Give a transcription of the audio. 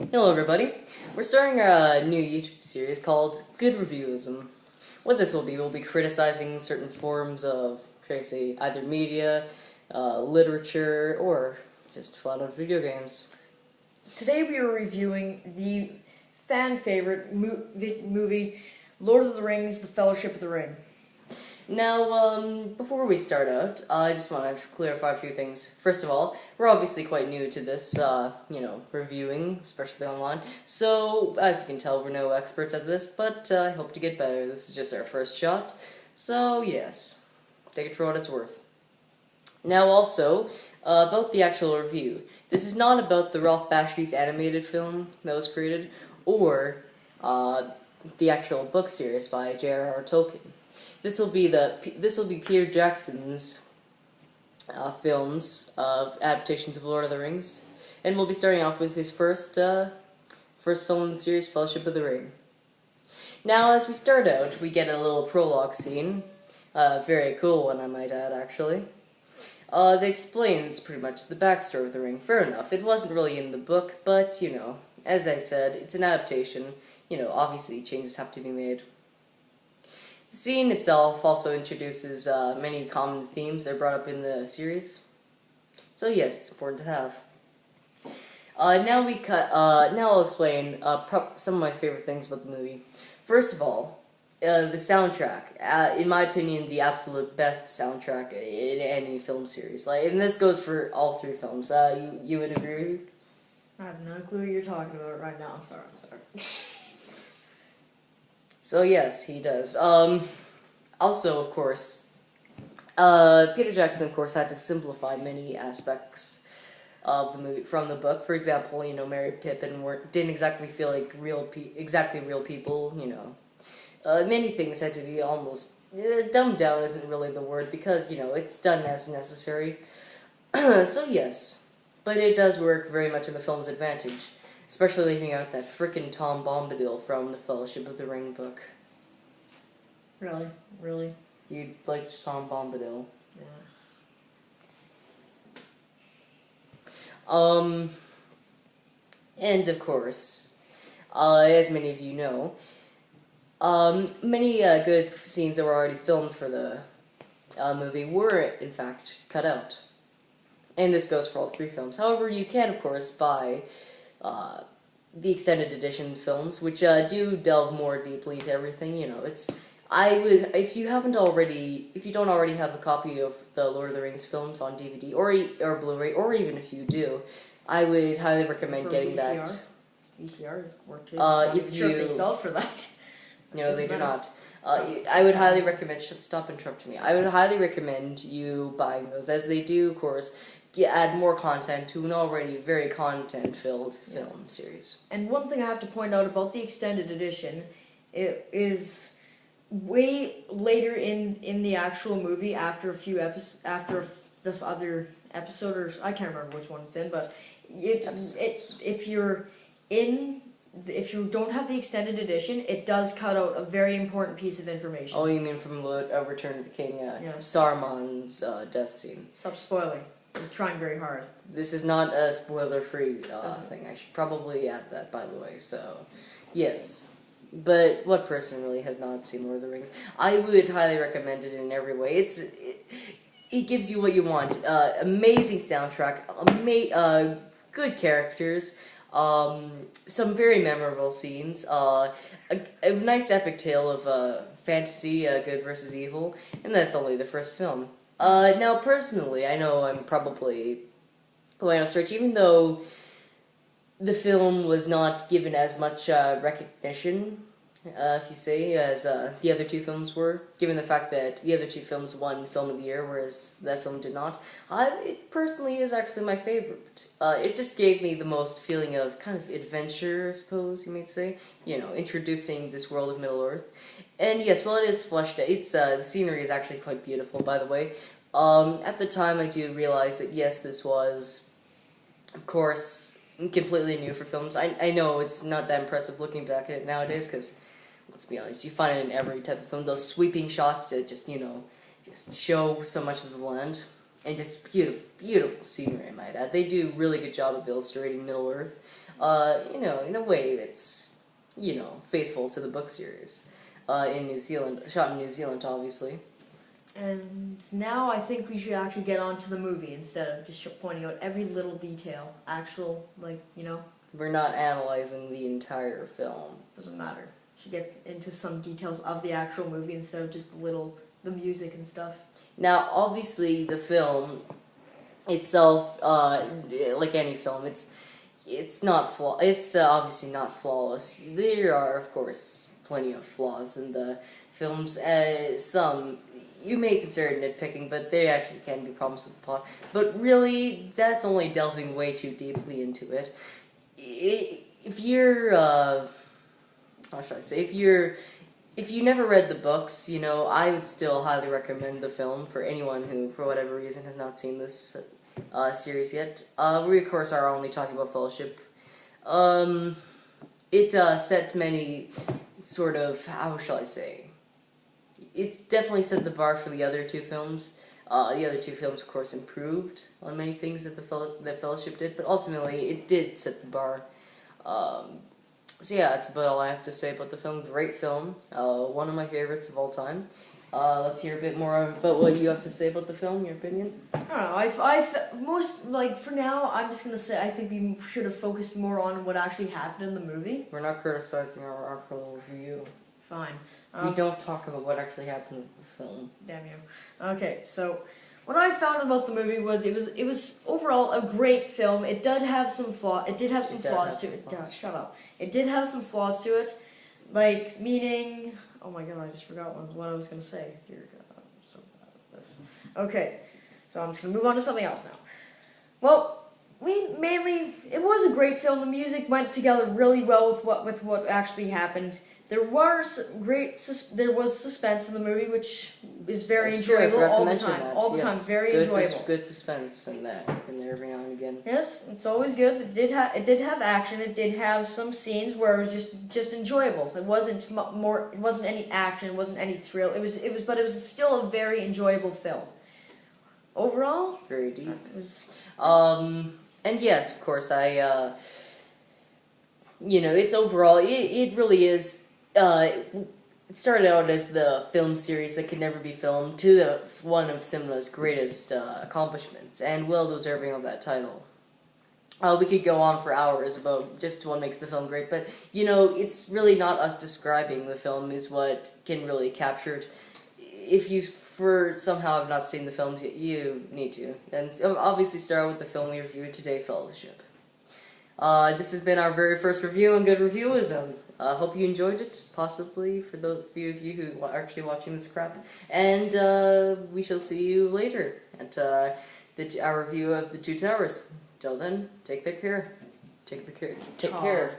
Hello everybody, we're starting a new YouTube series called Goodreviewism. What this will be, we'll be criticizing certain forms of, should I say, either media, literature, or just flat out video games. Today we are reviewing the fan favorite movie, Lord of the Rings, The Fellowship of the Ring. Now, before we start out, I just want to clarify a few things. First of all, we're obviously quite new to this, reviewing, especially online. So, as you can tell, we're no experts at this, but I hope to get better. This is just our first shot. So, yes, take it for what it's worth. Now, also, about the actual review. This is not about the Ralph Bakshi's animated film that was created, or the actual book series by J.R.R. Tolkien. This will be Peter Jackson's films of adaptations of Lord of the Rings, and we'll be starting off with his first film in the series, Fellowship of the Ring. Now, as we start out, we get a little prologue scene, very cool one, I might add, actually. That explains pretty much the backstory of the ring. Fair enough, it wasn't really in the book, but as I said, it's an adaptation. Obviously changes have to be made. The scene itself also introduces many common themes that are brought up in the series. So yes, it's important to have. Now I'll explain some of my favorite things about the movie. First of all, the soundtrack. In my opinion, the absolute best soundtrack in any film series. And this goes for all three films. You would agree? I have no clue what you're talking about right now. I'm sorry. So yes, he does. Also, of course, Peter Jackson, of course, had to simplify many aspects of the movie from the book. For example, Merry and Pippin didn't exactly feel like real people. Many things had to be almost dumbed down. Isn't really the word because it's done as necessary. So yes, but it does work very much in the film's advantage. Especially leaving out that frickin' Tom Bombadil from the Fellowship of the Ring book. Really? You liked Tom Bombadil. Yeah. And of course, as many of you know, many good scenes that were already filmed for the movie were, in fact, cut out. And this goes for all three films. However, you can, of course, buy the extended edition films, which do delve more deeply into everything. If you don't already have a copy of the Lord of the Rings films on DVD or Blu-ray, or even if you do, I would highly recommend getting that. VCR work too. If sure if they sell for that. No, they do not. I would highly recommend. Stop interrupting me. I would highly recommend you buying those, as they do, of course, add more content to an already very content-filled film series. And one thing I have to point out about the extended edition is way later in the actual movie, after the other episode, or I can't remember which one it's in, but if you don't have the extended edition, it does cut out a very important piece of information. Oh, you mean from Return of the King, Yes. Saruman's death scene. Stop spoiling. I was trying very hard. This is not a spoiler-free thing. I should probably add that, by the way. So, yes. But what person really has not seen Lord of the Rings? I would highly recommend it in every way. It gives you what you want. Amazing soundtrack, good characters, some very memorable scenes, a nice epic tale of fantasy, good versus evil, and that's only the first film. Now, personally, I know I'm probably going on a stretch, even though the film was not given as much recognition, if you say, as the other two films were, given the fact that the other two films won Film of the Year, whereas that film did not. It personally is actually my favorite. It just gave me the most feeling of kind of adventure, I suppose you might say, introducing this world of Middle-earth. And yes, while it is fleshed out, the scenery is actually quite beautiful, by the way. At the time, I do realize that, yes, this was, of course, completely new for films. I know it's not that impressive looking back at it nowadays, because, let's be honest, you find it in every type of film, those sweeping shots that just show so much of the land. and just beautiful, beautiful scenery, I might add. They do a really good job of illustrating Middle Earth, in a way that's, faithful to the book series. In New Zealand, shot in New Zealand, obviously. And now I think we should actually get on to the movie instead of just pointing out every little detail. Actual, We're not analyzing the entire film. doesn't matter. Should get into some details of the actual movie instead of just the music and stuff. Now, obviously, the film itself, like any film, it's not It's obviously not flawless. There are, of course, plenty of flaws in the films. Some you may consider nitpicking, but there actually can be problems with the plot. But really, that's only delving way too deeply into it. If you're, how should I say? If you never read the books, I would still highly recommend the film for anyone who, for whatever reason, has not seen this series yet. We, of course, are only talking about Fellowship. It set many sort of, how shall I say? It's definitely set the bar for the other two films. The other two films, of course, improved on many things that that Fellowship did, but ultimately it did set the bar. So yeah, that's about all I have to say about the film. Great film, one of my favorites of all time. Let's hear a bit more about what you have to say about the film, your opinion. I don't know. For now, I'm just gonna say I think we should have focused more on what actually happened in the movie. We're not criticizing our actual review. Fine. We don't talk about what actually happens in the film. Damn you. Okay, so what I found about the movie was it was overall a great film. It did have some flaws. It did have some flaws to it. Shut up. It did have some flaws to it, meaning. Oh my god, I just forgot what I was gonna say. Dear God, I'm so bad at this. Okay, so I'm just gonna move on to something else now. Well, it was a great film. The music went together really well with what actually happened. There was suspense in the movie, which is very enjoyable all the time. All the time, very enjoyable. Good suspense in there every now and again. Yes, it's always good. It did have action. It did have some scenes where it was just enjoyable. It wasn't more. It wasn't any action. It wasn't any thrill. But it was still a very enjoyable film. Overall, very deep. It was. And yes, of course, it's overall. It really is. It started out as the film series that could never be filmed to one of cinema's greatest accomplishments, and well deserving of that title. We could go on for hours about just what makes the film great, but, it's really not us describing the film is what can really capture it. If you somehow have not seen the films yet, you need to. And obviously start with the film we reviewed today, Fellowship. This has been our very first review on Goodreviewism. Hope you enjoyed it, possibly, for the few of you who are actually watching this crap. And we shall see you later at our review of The Two Towers. Till then, take care. Take care.